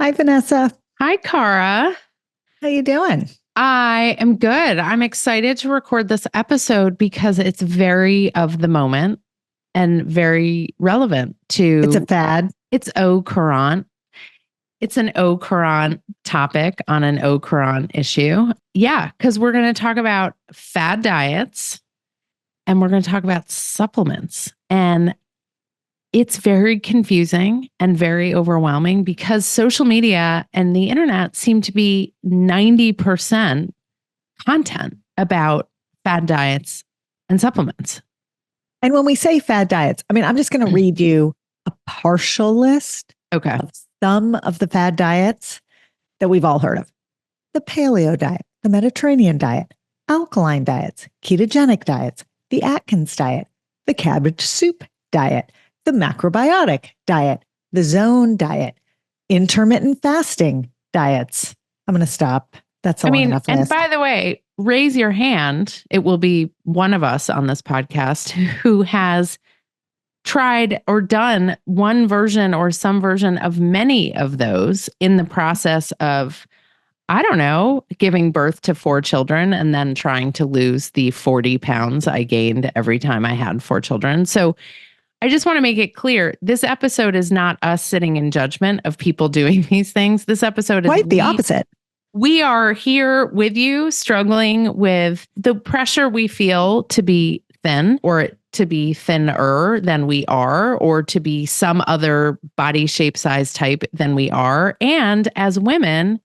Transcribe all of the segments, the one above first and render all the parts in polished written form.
Hi, Vanessa. Hi, Cara. How you doing? I am good. I'm excited to record this episode because it's very of the moment and very relevant It's a to fad. it's Au Courant. It's an Au Courant topic on an Au Courant issue. Yeah, because we're going to talk about fad diets and we're going to talk about supplements. And it's very confusing and very overwhelming because social media and the internet seem to be 90% content about fad diets and supplements. And when we say fad diets, I'm just going to read you a partial list Okay. of some of the fad diets that we've all heard of. The paleo diet, the Mediterranean diet, alkaline diets, ketogenic diets, the Atkins diet, the cabbage soup diet, the macrobiotic diet, the zone diet, intermittent fasting diets. I'm going to stop. That's a long enough and list. by the way, raise your hand. It will be one of us on this podcast who has tried or done one version or some version of many of those in the process of, I don't know, giving birth to 4 children and then trying to lose the 40 pounds I gained every time I had 4 children. So I just want to make it clear, this episode is not us sitting in judgment of people doing these things. This episode is quite the opposite. We are here with you, struggling with the pressure we feel to be thin or to be thinner than we are, or to be some other body shape, size, type than we are. And as women,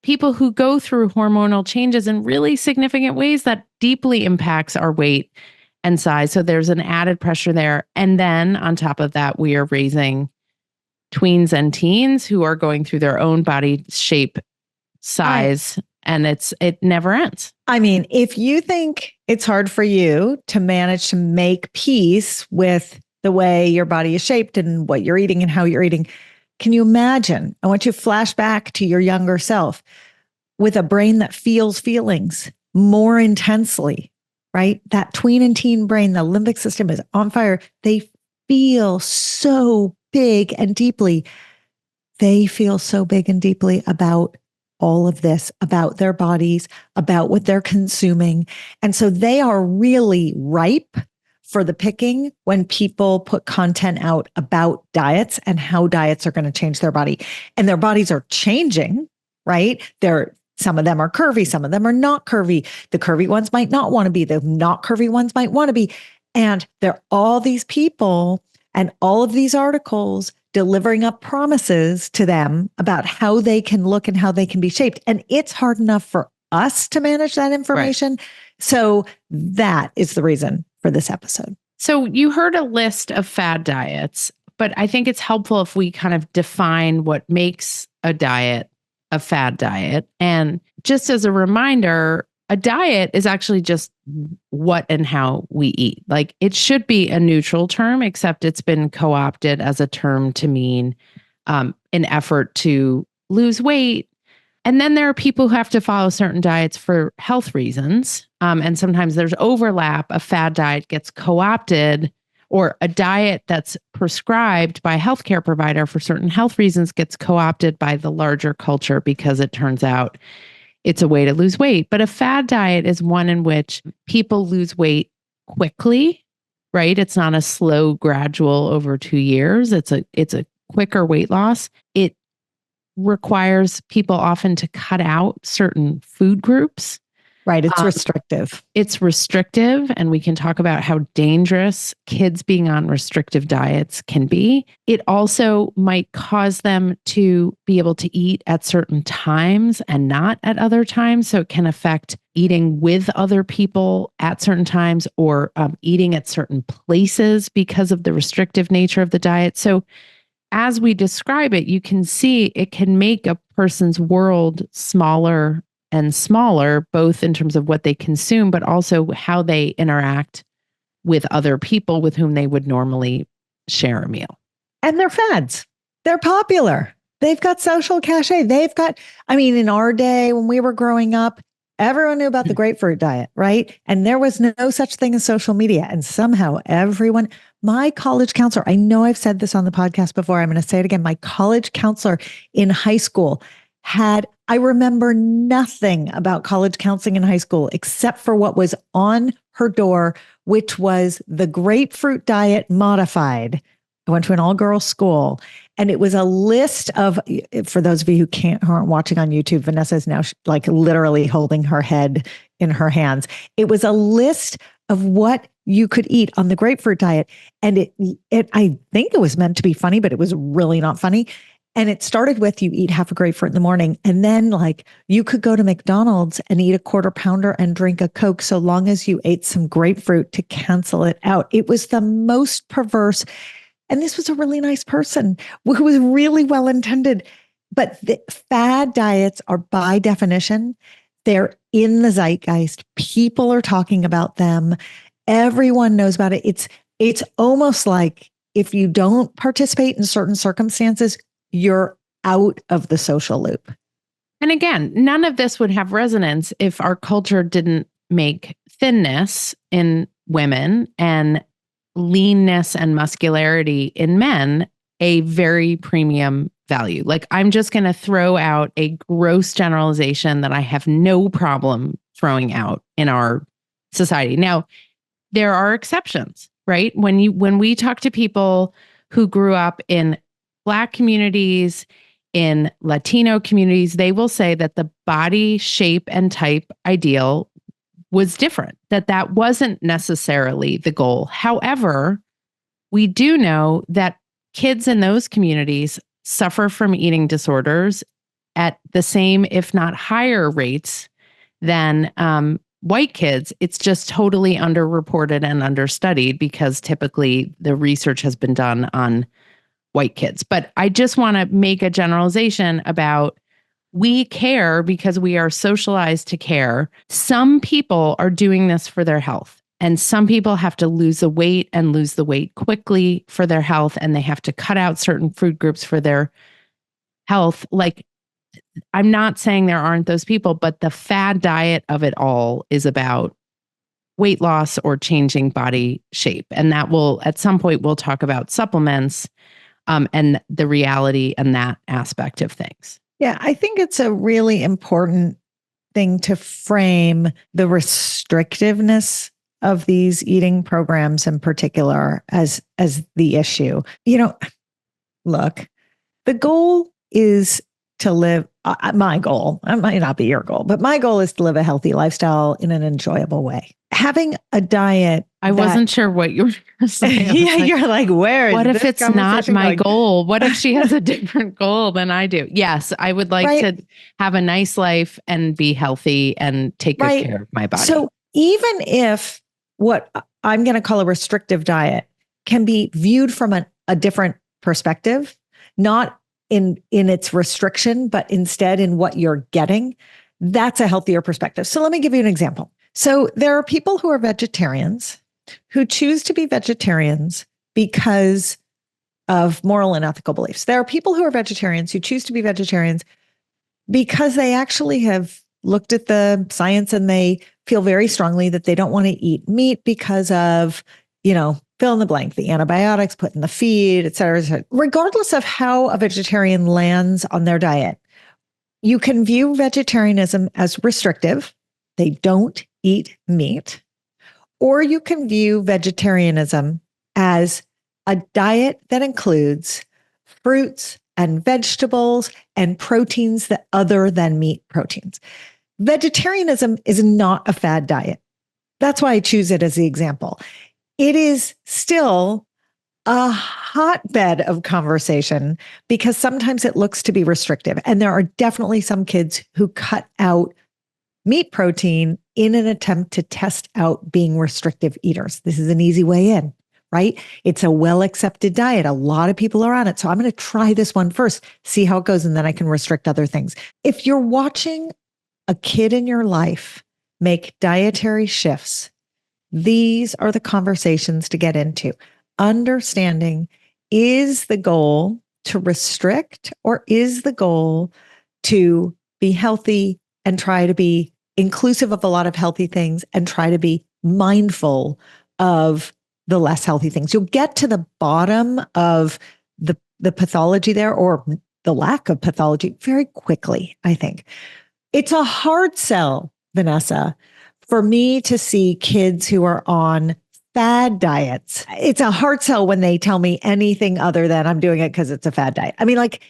people who go through hormonal changes in really significant ways that deeply impacts our weight and size. So there's an added pressure there. And then on top of that, we are raising tweens and teens who are going through their own body shape, size, and it never ends. If you think it's hard for you to manage to make peace with the way your body is shaped and what you're eating and how you're eating, can you imagine? I want you to flash back to your younger self with a brain that feels feelings more intensely, right? That tween and teen brain, the limbic system is on fire. They feel so big and deeply. They feel so big and deeply about all of this, about their bodies, about what they're consuming. And so they are really ripe for the picking when people put content out about diets and how diets are going to change their body. And their bodies are changing, right? Some of them are curvy, some of them are not curvy. The curvy ones might not want to be, the not curvy ones might want to be. And there are all these people and all of these articles delivering up promises to them about how they can look and how they can be shaped. And it's hard enough for us to manage that information. Right. So that is the reason for this episode. So you heard a list of fad diets, but I think it's helpful if we kind of define what makes a diet a fad diet. And just as a reminder, a diet is actually just what and how we eat. Like, it should be a neutral term, except it's been co-opted as a term to mean an effort to lose weight. And then there are people who have to follow certain diets for health reasons. And sometimes there's overlap. A fad diet gets co-opted, or a diet that's prescribed by a healthcare provider for certain health reasons gets co-opted by the larger culture because it turns out it's a way to lose weight. But a fad diet is one in which people lose weight quickly, right? It's not a slow, gradual over 2 years. It's a quicker weight loss. It requires people often to cut out certain food groups. Right. It's restrictive. It's restrictive. And we can talk about how dangerous kids being on restrictive diets can be. It also might cause them to be able to eat at certain times and not at other times. So it can affect eating with other people at certain times, or eating at certain places because of the restrictive nature of the diet. So as we describe it, you can see it can make a person's world smaller and smaller, both in terms of what they consume, but also how they interact with other people with whom they would normally share a meal. And they're fads. They're popular. They've got social cachet. In our day when we were growing up, Everyone knew about the grapefruit diet, right? And there was no such thing as social media. And somehow everyone, my college counselor, I know I've said this on the podcast before, I'm going to say it again. My college counselor in high school I remember nothing about college counseling in high school except for what was on her door, which was the grapefruit diet modified. I went to an all-girls school, and it was a list of, for those of you who aren't watching on YouTube, Vanessa is now like literally holding her head in her hands. It was a list of what you could eat on the grapefruit diet. And I think it was meant to be funny, but it was really not funny. And it started with you eat half a grapefruit in the morning. And then like you could go to McDonald's and eat a quarter pounder and drink a Coke so long as you ate some grapefruit to cancel it out. It was the most perverse. And this was a really nice person who was really well intended. But the fad diets are by definition, they're in the zeitgeist. People are talking about them. Everyone knows about it. It's almost like if you don't participate in certain circumstances, you're out of the social loop. And again, none of this would have resonance if our culture didn't make thinness in women and leanness and muscularity in men a very premium value. Like, I'm just going to throw out a gross generalization that I have no problem throwing out in our society. Now, there are exceptions, right? When we talk to people who grew up in Black communities, in Latino communities, they will say that the body shape and type ideal was different, that wasn't necessarily the goal. However, we do know that kids in those communities suffer from eating disorders at the same, if not higher rates than white kids. It's just totally underreported and understudied because typically the research has been done on white kids. But I just want to make a generalization about we care because we are socialized to care. Some people are doing this for their health, and some people have to lose the weight and lose the weight quickly for their health, and they have to cut out certain food groups for their health. Like, I'm not saying there aren't those people, but the fad diet of it all is about weight loss or changing body shape. And that will, at some point, we'll talk about supplements and the reality and that aspect of things. Yeah, I think it's a really important thing to frame the restrictiveness of these eating programs in particular as the issue. You know, look, the goal is to live, my goal, it might not be your goal, but my goal is to live a healthy lifestyle in an enjoyable way. Having a diet. I wasn't sure what you were saying. Yeah, like, you're like, where is what if it's not my going? goal? What if she has a different goal than I do? Yes, I would like to have a nice life and be healthy and take good care of my body. So even if what I'm going to call a restrictive diet can be viewed from a different perspective, not in its restriction, but instead in what you're getting, that's a healthier perspective. So let me give you an example. So there are people who are vegetarians who choose to be vegetarians because of moral and ethical beliefs. There are people who are vegetarians who choose to be vegetarians because they actually have looked at the science and they feel very strongly that they don't want to eat meat because of, fill in the blank, the antibiotics put in the feed, et cetera, et cetera. Regardless of how a vegetarian lands on their diet, you can view vegetarianism as restrictive. They don't eat meat. Or you can view vegetarianism as a diet that includes fruits and vegetables and proteins that other than meat proteins. Vegetarianism is not a fad diet. That's why I choose it as the example. It is still a hotbed of conversation because sometimes it looks to be restrictive. And there are definitely some kids who cut out meat protein in an attempt to test out being restrictive eaters. This is an easy way in, right? It's a well-accepted diet. A lot of people are on it. So I'm going to try this one first, see how it goes, and then I can restrict other things. If you're watching a kid in your life make dietary shifts, these are the conversations to get into. Understanding, is the goal to restrict or is the goal to be healthy and try to be inclusive of a lot of healthy things and try to be mindful of the less healthy things. You'll get to the bottom of the pathology there, or the lack of pathology, very quickly, I think. It's a hard sell, Vanessa, for me to see kids who are on fad diets. It's a hard sell when they tell me anything other than I'm doing it because it's a fad diet. I mean, like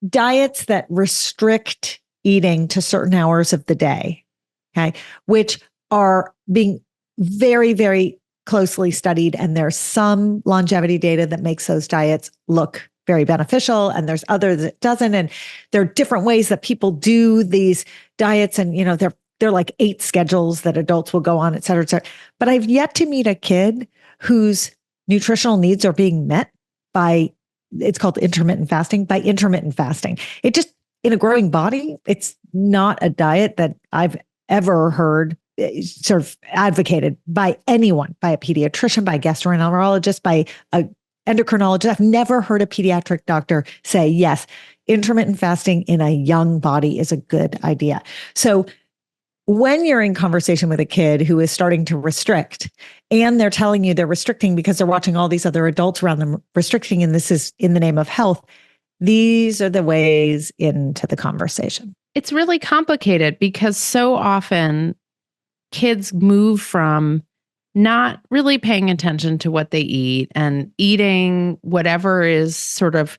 diets that restrict eating to certain hours of the day, okay, which are being very, very closely studied. And there's some longevity data that makes those diets look very beneficial, and there's others that doesn't. And there are different ways that people do these diets, and they're like 8 schedules that adults will go on, et cetera, et cetera. But I've yet to meet a kid whose nutritional needs are being met by, it's called intermittent fasting, by intermittent fasting. It just, in a growing body, it's not a diet that I've ever heard sort of advocated by anyone, by a pediatrician, by a gastroenterologist, by a endocrinologist. I've never heard a pediatric doctor say, yes, intermittent fasting in a young body is a good idea. So when you're in conversation with a kid who is starting to restrict, and they're telling you they're restricting because they're watching all these other adults around them restricting, and this is in the name of health, these are the ways into the conversation. It's really complicated because so often kids move from not really paying attention to what they eat and eating whatever is sort of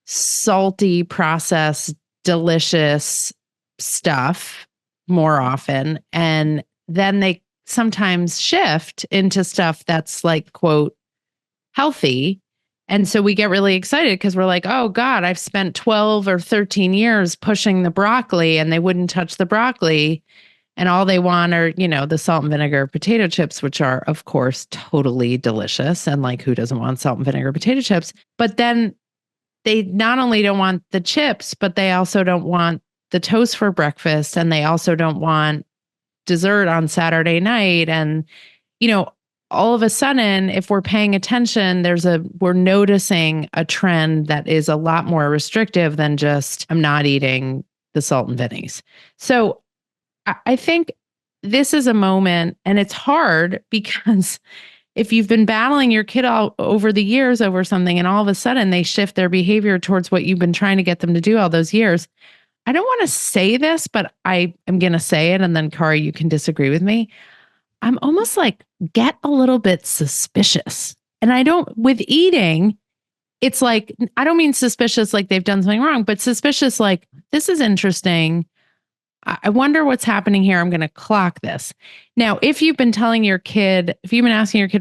salty, processed, delicious stuff more often. And then they sometimes shift into stuff that's like, quote, healthy. And so we get really excited because we're like, oh God, I've spent 12 or 13 years pushing the broccoli and they wouldn't touch the broccoli. And all they want are, the salt and vinegar potato chips, which are, of course, totally delicious. And like, who doesn't want salt and vinegar potato chips? But then they not only don't want the chips, but they also don't want the toast for breakfast. And they also don't want dessert on Saturday night. And, all of a sudden, if we're paying attention, we're noticing a trend that is a lot more restrictive than just, I'm not eating the salt and vinnies. So I think this is a moment, and it's hard because if you've been battling your kid all over the years over something and all of a sudden they shift their behavior towards what you've been trying to get them to do all those years. I don't want to say this, but I am going to say it. And then Kari, you can disagree with me. I'm almost like, get a little bit suspicious. And with eating, it's like, I don't mean suspicious like they've done something wrong, but suspicious like, this is interesting. I wonder what's happening here. I'm going to clock this. Now, if you've been asking your kid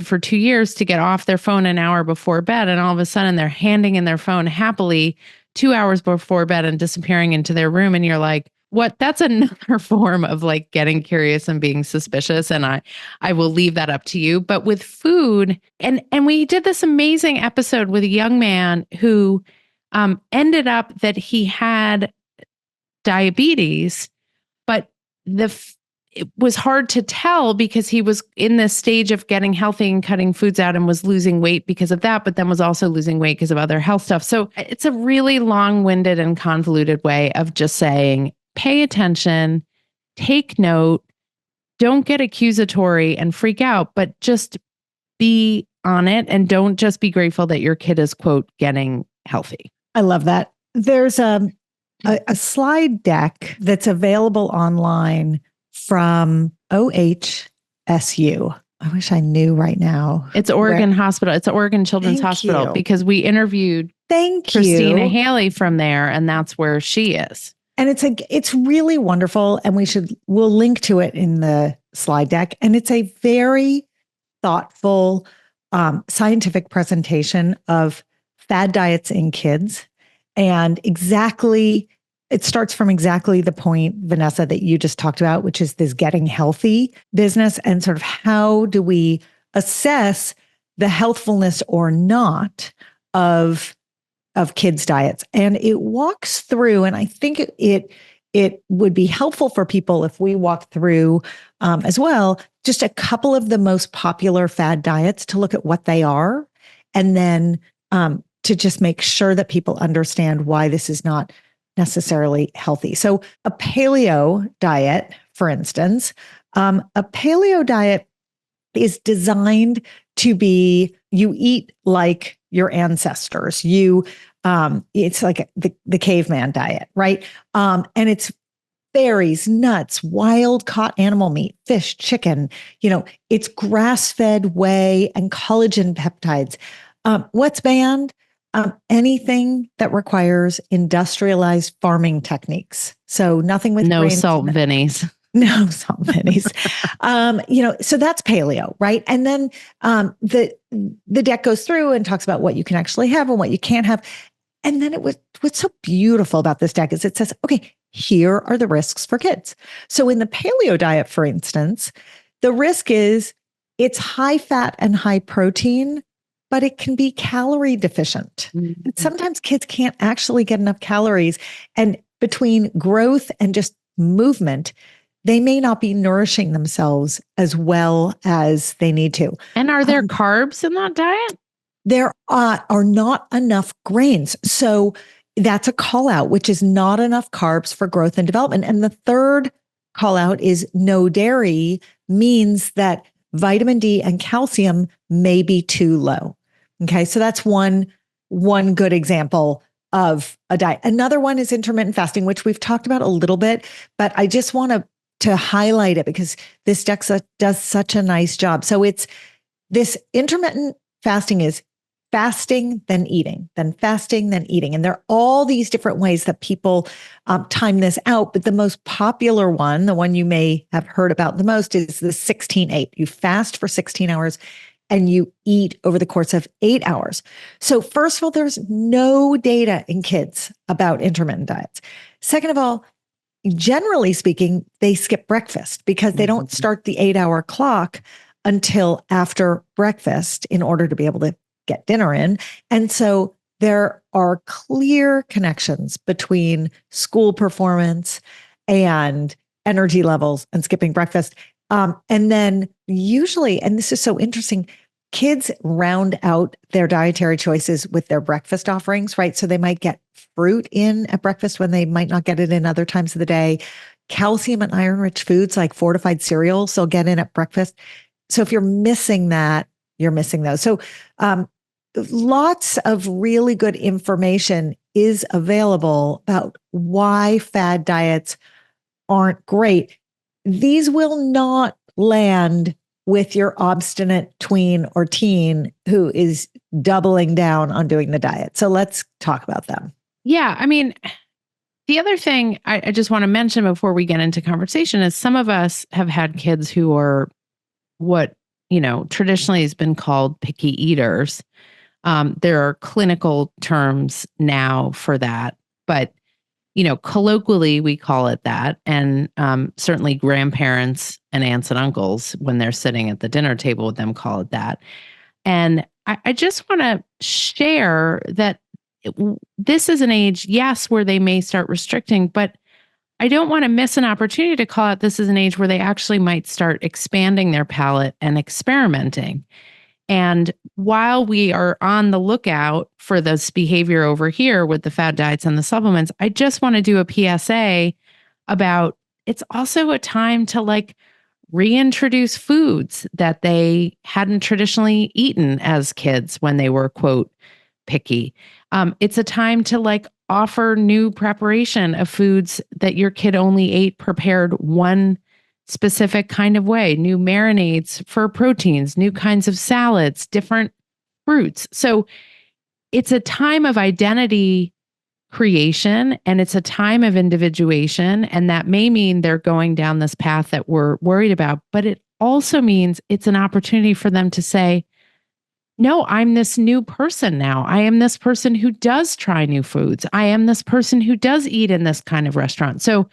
for 2 years to get off their phone an hour before bed, and all of a sudden they're handing in their phone happily 2 hours before bed and disappearing into their room, and you're like, what? That's another form of like getting curious and being suspicious. And I will leave that up to you. But with food, and we did this amazing episode with a young man who ended up that he had diabetes, but it was hard to tell because he was in this stage of getting healthy and cutting foods out and was losing weight because of that, but then was also losing weight because of other health stuff. So it's a really long-winded and convoluted way of just saying, pay attention, take note, don't get accusatory and freak out, but just be on it, and don't just be grateful that your kid is, quote, getting healthy. I love that. There's a slide deck that's available online from OHSU. I wish I knew right now. It's Oregon Hospital. It's Oregon Children's Hospital because we interviewed Christina Haley from there, and that's where she is. And it's really wonderful, and we'll link to it in the slide deck. And it's a very thoughtful, scientific presentation of fad diets in kids, and it starts from exactly the point, Vanessa, that you just talked about, which is this getting healthy business, and sort of how do we assess the healthfulness or not of kids' diets. And it walks through, and I think it would be helpful for people if we walk through as well, just a couple of the most popular fad diets to look at what they are, and then to just make sure that people understand why this is not necessarily healthy. So a paleo diet for instance, a paleo diet is designed to be, you eat like your ancestors. It's like the caveman diet, right? And it's berries, nuts, wild caught animal meat, fish, chicken. It's grass-fed whey and collagen peptides. What's banned? Anything that requires industrialized farming techniques. So nothing with no grains, salt vinnies. No salt pennies. So that's paleo, right? And then the deck goes through and talks about what you can actually have and what you can't have. And then what's so beautiful about this deck is it says, okay, here are the risks for kids. So in the paleo diet, for instance, the risk is it's high fat and high protein, but it can be calorie deficient. Mm-hmm. And sometimes kids can't actually get enough calories. And between growth and just movement, they may not be nourishing themselves as well as they need to. And are there carbs in that diet? There are not enough grains. So that's a call out, which is not enough carbs for growth and development. And the third call out is no dairy means that vitamin D and calcium may be too low. Okay. So that's one good example of a diet. Another one is intermittent fasting, which we've talked about a little bit, but I just want to highlight it because this DEXA does such a nice job. So it's this intermittent fasting is fasting, then eating, then fasting, then eating. And there are all these different ways that people time this out. But the most popular one, the one you may have heard about the most, is the 16-8. You fast for 16 hours and you eat over the course of 8 hours. So first of all, there's no data in kids about intermittent diets. Second of all, generally speaking, they skip breakfast because they don't start the 8-hour clock until after breakfast in order to be able to get dinner in. And so there are clear connections between school performance and energy levels and skipping breakfast. And then usually, and this is so interesting, kids round out their dietary choices with their breakfast offerings, right? So they might get fruit in at breakfast when they might not get it in other times of the day. Calcium and iron-rich foods like fortified cereals, they'll get in at breakfast. So if you're missing that, you're missing those. So lots of really good information is available about why fad diets aren't great. These will not land with your obstinate tween or teen who is doubling down on doing the diet. So let's talk about them. Yeah. I mean, the other thing I just want to mention before we get into conversation is some of us have had kids who are what, traditionally has been called picky eaters. There are clinical terms now for that, but colloquially we call it that. And certainly grandparents and aunts and uncles, when they're sitting at the dinner table with them, call it that. And I just want to share that this is an age, yes, where they may start restricting, but I don't want to miss an opportunity to call out this is an age where they actually might start expanding their palate and experimenting. And while we are on the lookout for this behavior over here with the fad diets and the supplements, I just want to do a PSA about it's also a time to reintroduce foods that they hadn't traditionally eaten as kids when they were, quote, picky. It's a time to offer new preparation of foods that your kid only ate prepared one specific kind of way, new marinades for proteins, new kinds of salads, different fruits. So it's a time of identity creation and it's a time of individuation. And that may mean they're going down this path that we're worried about, but it also means it's an opportunity for them to say, no, I'm this new person now. I am this person who does try new foods. I am this person who does eat in this kind of restaurant. So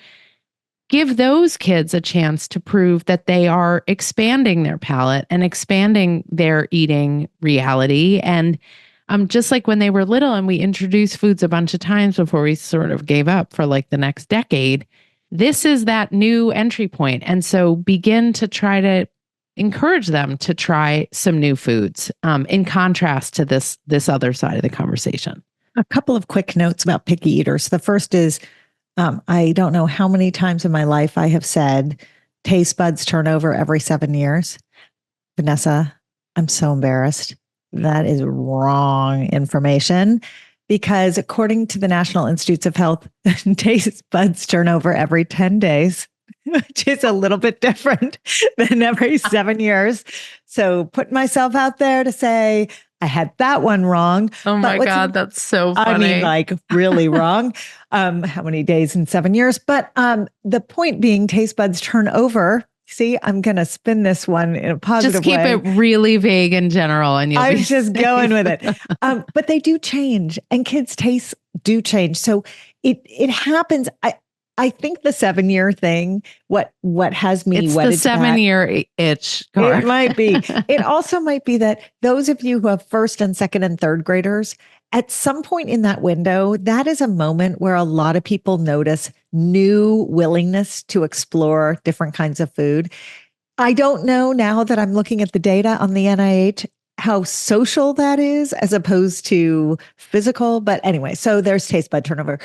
give those kids a chance to prove that they are expanding their palate and expanding their eating reality. And just like when they were little and we introduced foods a bunch of times before we sort of gave up for the next decade, this is that new entry point. And so begin to try to encourage them to try some new foods in contrast to this other side of the conversation. A couple of quick notes about picky eaters. The first is, I don't know how many times in my life I have said, taste buds turn over every 7 years. Vanessa, I'm so embarrassed. That is wrong information because according to the National Institutes of Health, taste buds turn over every 10 days, which is a little bit different than every 7 years. So put myself out there to say, I had that one wrong. Oh my God, that's so funny. I mean, like really wrong. How many days in 7 years? But the point being, taste buds turn over. See, I'm going to spin this one in a positive way. Just keep it really vague in general and I'm just going with it. But they do change and kids' tastes do change. So it happens. I think the 7 year thing, what has me it's wedded the 7 year itch. It might be. It also might be that those of you who have first and second and third graders, at some point in that window, that is a moment where a lot of people notice new willingness to explore different kinds of food. I don't know now that I'm looking at the data on the NIH how social that is as opposed to physical. But anyway, so there's taste bud turnover.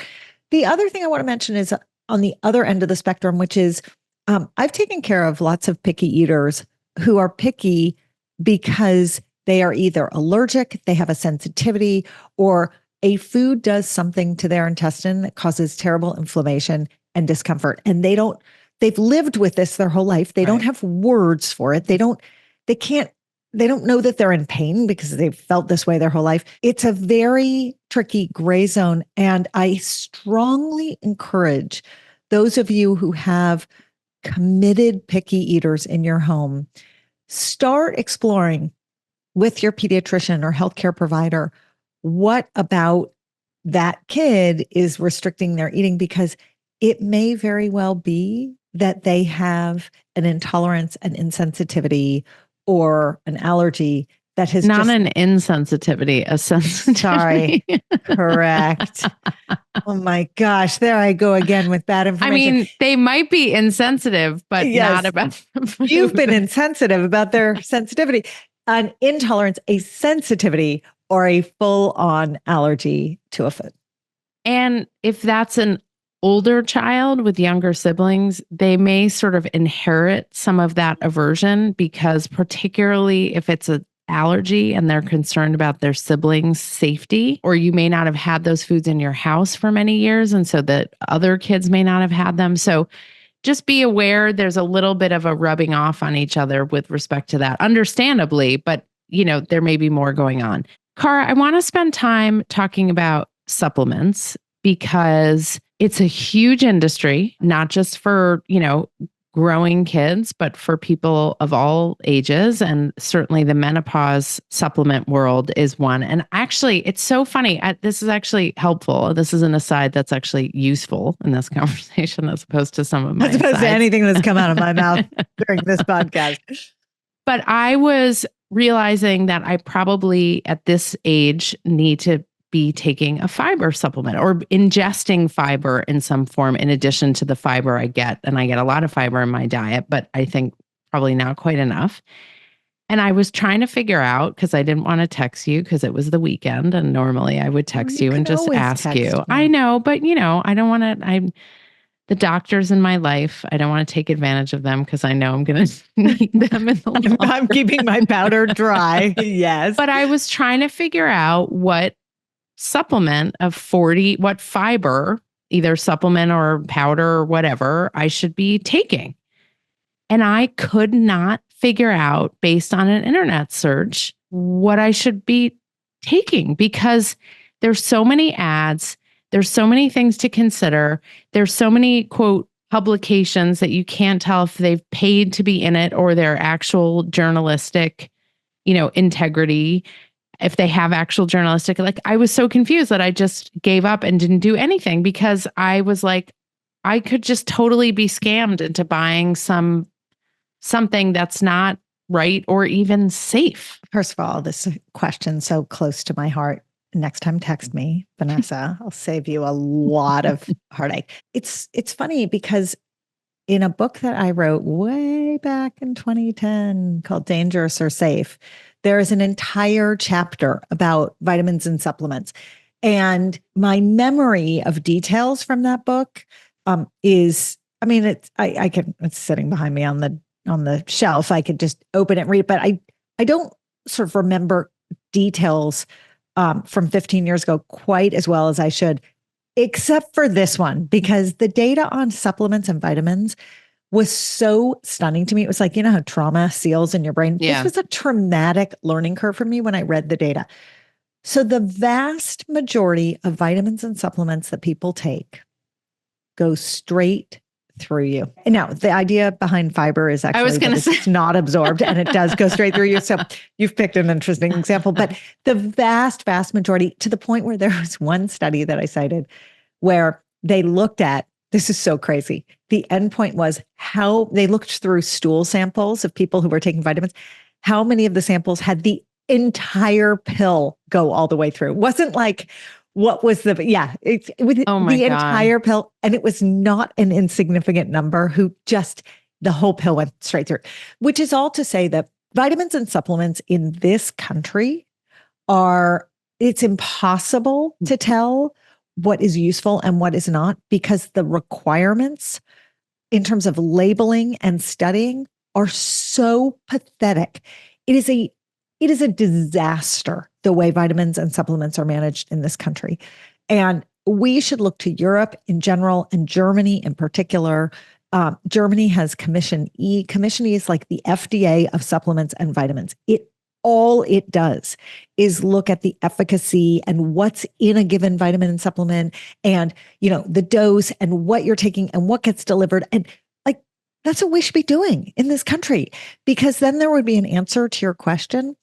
The other thing I want to mention is on the other end of the spectrum, which is I've taken care of lots of picky eaters who are picky because they are either allergic, they have a sensitivity, or a food does something to their intestine that causes terrible inflammation and discomfort. And they've lived with this their whole life. They don't have words for it. They don't know that they're in pain because they've felt this way their whole life. It's a very tricky gray zone. And I strongly encourage those of you who have committed picky eaters in your home, start exploring with your pediatrician or healthcare provider what about that kid is restricting their eating, because it may very well be that they have an intolerance, an insensitivity, or an allergy that has not an insensitivity, a sensitivity. Sorry, correct. Oh my gosh, there I go again with bad information. I mean, they might be insensitive, but not about food. You've been insensitive about their sensitivity. An intolerance, a sensitivity, or a full-on allergy to a food. And if that's an older child with younger siblings, they may sort of inherit some of that aversion, because particularly if it's an allergy and they're concerned about their siblings' safety, or you may not have had those foods in your house for many years, and so that other kids may not have had them. So just be aware there's a little bit of a rubbing off on each other with respect to that, understandably, but there may be more going on. Cara, I want to spend time talking about supplements because it's a huge industry, not just for, growing kids, but for people of all ages. And certainly the menopause supplement world is one. And actually, it's so funny. This is actually helpful. This is an aside that's actually useful in this conversation as opposed to some of my as opposed asides. to anything that's come out of my mouth during this podcast. But I was realizing that I probably at this age need to be taking a fiber supplement or ingesting fiber in some form in addition to the fiber I get. And I get a lot of fiber in my diet, but I think probably not quite enough. And I was trying to figure out, because I didn't want to text you because it was the weekend and normally I would text you and just ask you. Me. I know, but I don't want to, the doctors in my life, I don't want to take advantage of them because I know I'm going to need them in the long I'm keeping my powder dry. Yes. But I was trying to figure out what supplement of what fiber, either supplement or powder or whatever, I should be taking. And I could not figure out, based on an internet search, what I should be taking, because there's so many ads. There's so many things to consider. There's so many, quote, publications that you can't tell if they've paid to be in it or their actual journalistic, integrity. If they have actual journalistic, I was so confused that I just gave up and didn't do anything, because I was like, I could just totally be scammed into buying something that's not right or even safe. First of all, this question's so close to my heart. Next time, text me, Vanessa. I'll save you a lot of heartache. It's funny because in a book that I wrote way back in 2010 called Dangerous or Safe, there is an entire chapter about vitamins and supplements. And my memory of details from that book is I mean, it's sitting behind me on the shelf. I could just open it and read it, but I don't sort of remember details from 15 years ago quite as well as I should, except for this one, because the data on supplements and vitamins was so stunning to me. It was like, you know how trauma seals in your brain? Yeah. This was a traumatic learning curve for me when I read the data. So the vast majority of vitamins and supplements that people take go straight through you. And now the idea behind fiber is actually I was going to say it's not absorbed and it does go straight through you. So you've picked an interesting example, but the vast, vast majority, to the point where there was one study that I cited where they looked at, this is so crazy. The endpoint was how they looked through stool samples of people who were taking vitamins. How many of the samples had the entire pill go all the way through? It wasn't like, what was the, it's with the entire pill. And it was not an insignificant number who just, the whole pill went straight through, which is all to say that vitamins and supplements in this country it's impossible to tell what is useful and what is not, because the requirements in terms of labeling and studying are so pathetic. It is a disaster the way vitamins and supplements are managed in this country. And we should look to Europe in general and Germany in particular. Germany has Commission E. Commission E is like the FDA of supplements and vitamins. All it does is look at the efficacy and what's in a given vitamin and supplement and, the dose and what you're taking and what gets delivered. And like, that's what we should be doing in this country, because then there would be an answer to your question.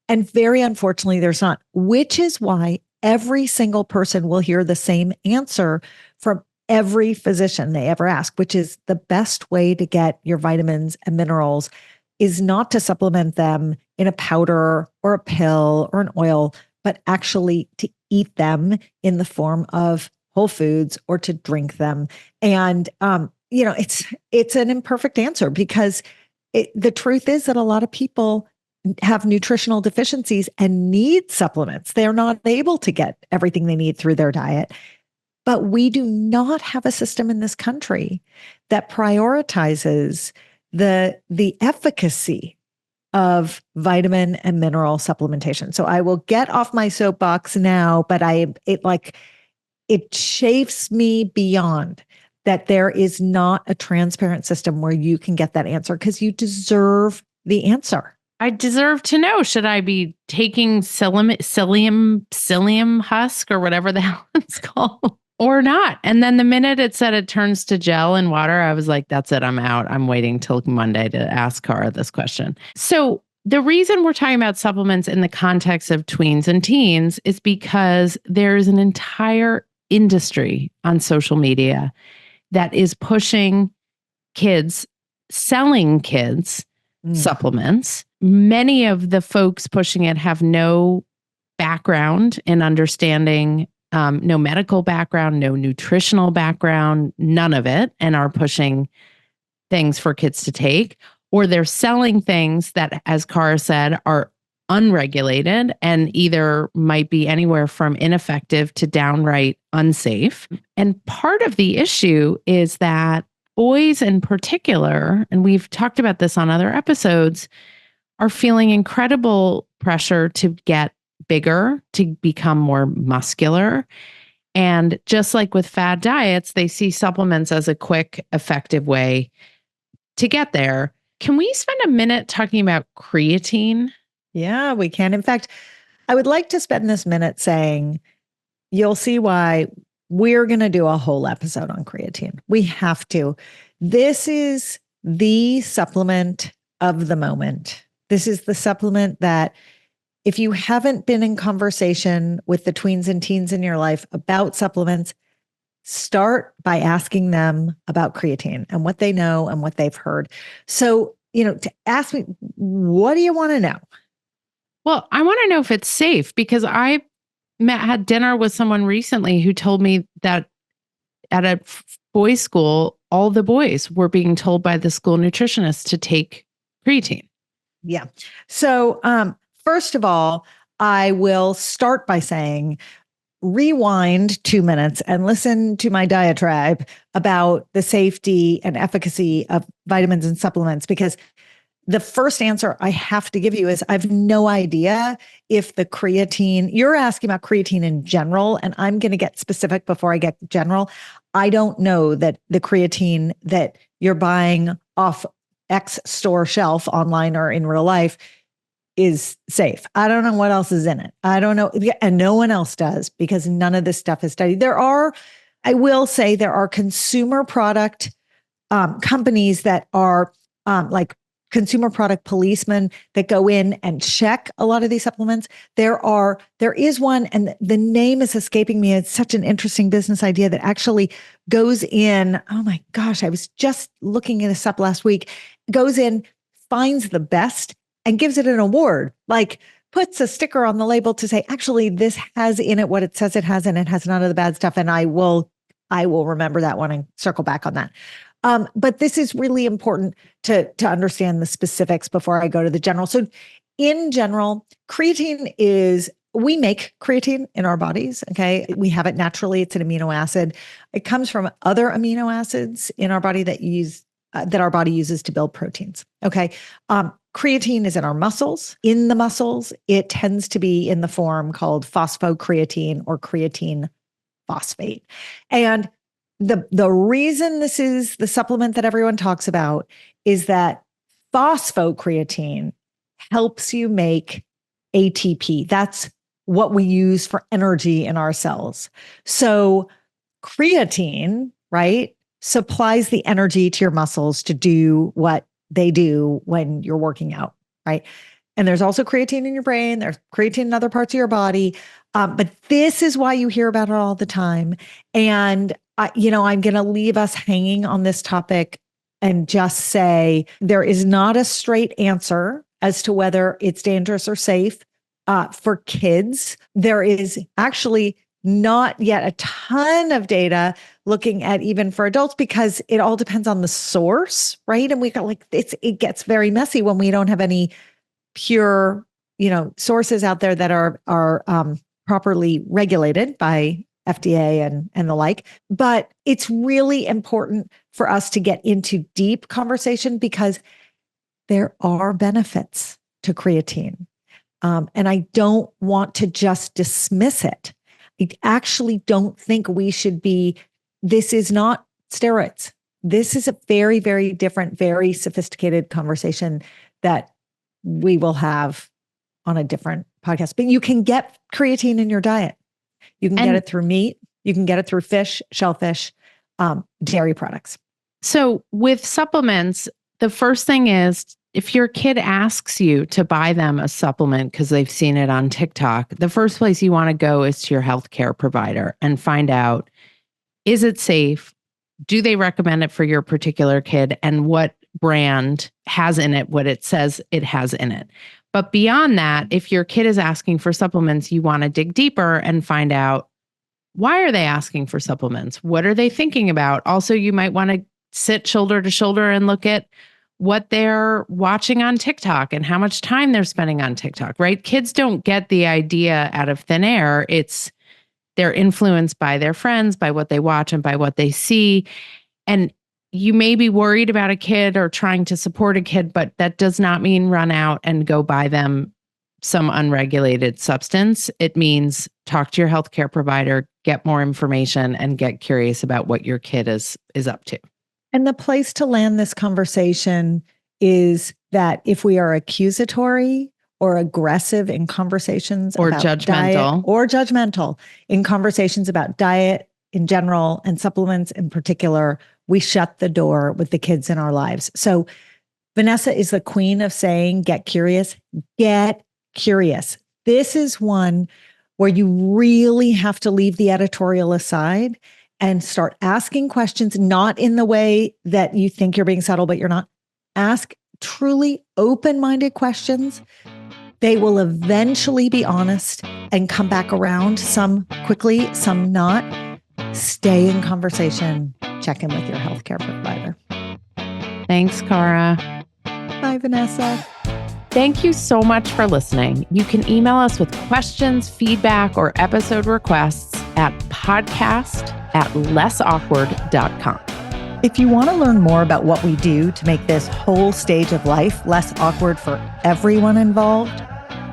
And very unfortunately, there's not, which is why every single person will hear the same answer from every physician they ever ask, which is the best way to get your vitamins and minerals is not to supplement them in a powder or a pill or an oil, but actually to eat them in the form of whole foods or to drink them. And, it's an imperfect answer, because the truth is that a lot of people have nutritional deficiencies and need supplements. They're not able to get everything they need through their diet. But we do not have a system in this country that prioritizes the efficacy of vitamin and mineral supplementation. So I will get off my soapbox now, but it chafes me beyond that there is not a transparent system where you can get that answer, because you deserve the answer. I deserve to know, should I be taking psyllium husk or whatever the hell it's called or not? And then the minute it said it turns to gel and water, I was like, that's it. I'm out. I'm waiting till Monday to ask Cara this question. So the reason we're talking about supplements in the context of tweens and teens is because there's an entire industry on social media that is pushing kids, selling kids supplements. Many of the folks pushing it have no background in understanding, no medical background, no nutritional background, none of it, and are pushing things for kids to take, or they're selling things that, as Cara said, are unregulated and either might be anywhere from ineffective to downright unsafe. And part of the issue is that boys in particular, and we've talked about this on other episodes, are feeling incredible pressure to get bigger, to become more muscular. And just like with fad diets, they see supplements as a quick, effective way to get there. Can we spend a minute talking about creatine? Yeah, we can. In fact, I would like to spend this minute saying, you'll see why we're going to do a whole episode on creatine. We have to. This is the supplement of the moment. This is the supplement that, if you haven't been in conversation with the tweens and teens in your life about supplements, start by asking them about creatine and what they know and what they've heard. So, to ask me, what do you want to know? Well, I want to know if it's safe, because I had dinner with someone recently who told me that at a boys' school, all the boys were being told by the school nutritionist to take creatine. Yeah. So, first of all, I will start by saying rewind 2 minutes and listen to my diatribe about the safety and efficacy of vitamins and supplements, because the first answer I have to give you is I have no idea if the creatine, you're asking about creatine in general, and I'm going to get specific before I get general. I don't know that the creatine that you're buying off X store shelf online or in real life is safe. I don't know what else is in it. I don't know. And no one else does, because none of this stuff is studied. I will say there are consumer product companies that are like consumer product policemen that go in and check a lot of these supplements. There is one, and the name is escaping me. It's such an interesting business idea that actually goes in. Oh my gosh, I was just looking this up last week. Goes in, finds the best, and gives it an award. Like puts a sticker on the label to say, actually, this has in it what it says it has, and it has none of the bad stuff. And I will remember that one and circle back on that. But this is really important to understand the specifics before I go to the general. So in general, we make creatine in our bodies. Okay. We have it naturally. It's an amino acid. It comes from other amino acids in our body that our body uses to build proteins. Okay. Creatine is in our muscles. In the muscles, it tends to be in the form called phosphocreatine or creatine phosphate. And the reason this is the supplement that everyone talks about is that phosphocreatine helps you make ATP. That's what we use for energy in our cells. So creatine, right, supplies the energy to your muscles to do what they do when you're working out, right? And there's also creatine in your brain. There's creatine in other parts of your body. But this is why you hear about it all the time. And I'm going to leave us hanging on this topic and just say there is not a straight answer as to whether it's dangerous or safe for kids. There is actually not yet a ton of data looking at even for adults, because it all depends on the source, right? And we got it gets very messy when we don't have any pure, sources out there that are properly regulated by FDA and the like. But it's really important for us to get into deep conversation, because there are benefits to creatine. And I don't want to just dismiss it. I actually don't think we should be. This is not steroids. This is a very, very different, very sophisticated conversation that we will have on a different podcast. But you can get creatine in your diet. You can get it through meat. You can get it through fish, shellfish, dairy products. So with supplements, the first thing is, if your kid asks you to buy them a supplement because they've seen it on TikTok, the first place you want to go is to your healthcare provider and find out, is it safe? Do they recommend it for your particular kid? And what brand has in it what it says it has in it? But beyond that, if your kid is asking for supplements, you want to dig deeper and find out, why are they asking for supplements? What are they thinking about? Also, you might want to sit shoulder to shoulder and look at what they're watching on TikTok and how much time they're spending on TikTok, right? Kids don't get the idea out of thin air. They're influenced by their friends, by what they watch and by what they see. And you may be worried about a kid or trying to support a kid, but that does not mean run out and go buy them some unregulated substance. It means talk to your healthcare provider, get more information, and get curious about what your kid is up to. And the place to land this conversation is that if we are accusatory or aggressive in conversations or about judgmental diet, or judgmental in conversations about diet in general and supplements in particular, we shut the door with the kids in our lives. So Vanessa is the queen of saying, get curious, get curious. This is one where you really have to leave the editorial aside and start asking questions, not in the way that you think you're being subtle, but you're not. Ask truly open-minded questions. They will eventually be honest and come back around, some quickly, some not. Stay in conversation. Check in with your healthcare provider. Thanks, Cara. Bye, Vanessa. Thank you so much for listening. You can email us with questions, feedback, or episode requests podcast@lessawkward.com. If you want to learn more about what we do to make this whole stage of life less awkward for everyone involved,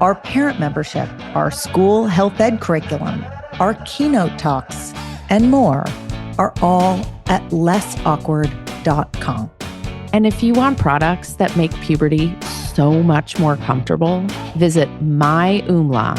our parent membership, our school health ed curriculum, our keynote talks, and more are all at lessawkward.com. And if you want products that make puberty so much more comfortable, visit myumla.com.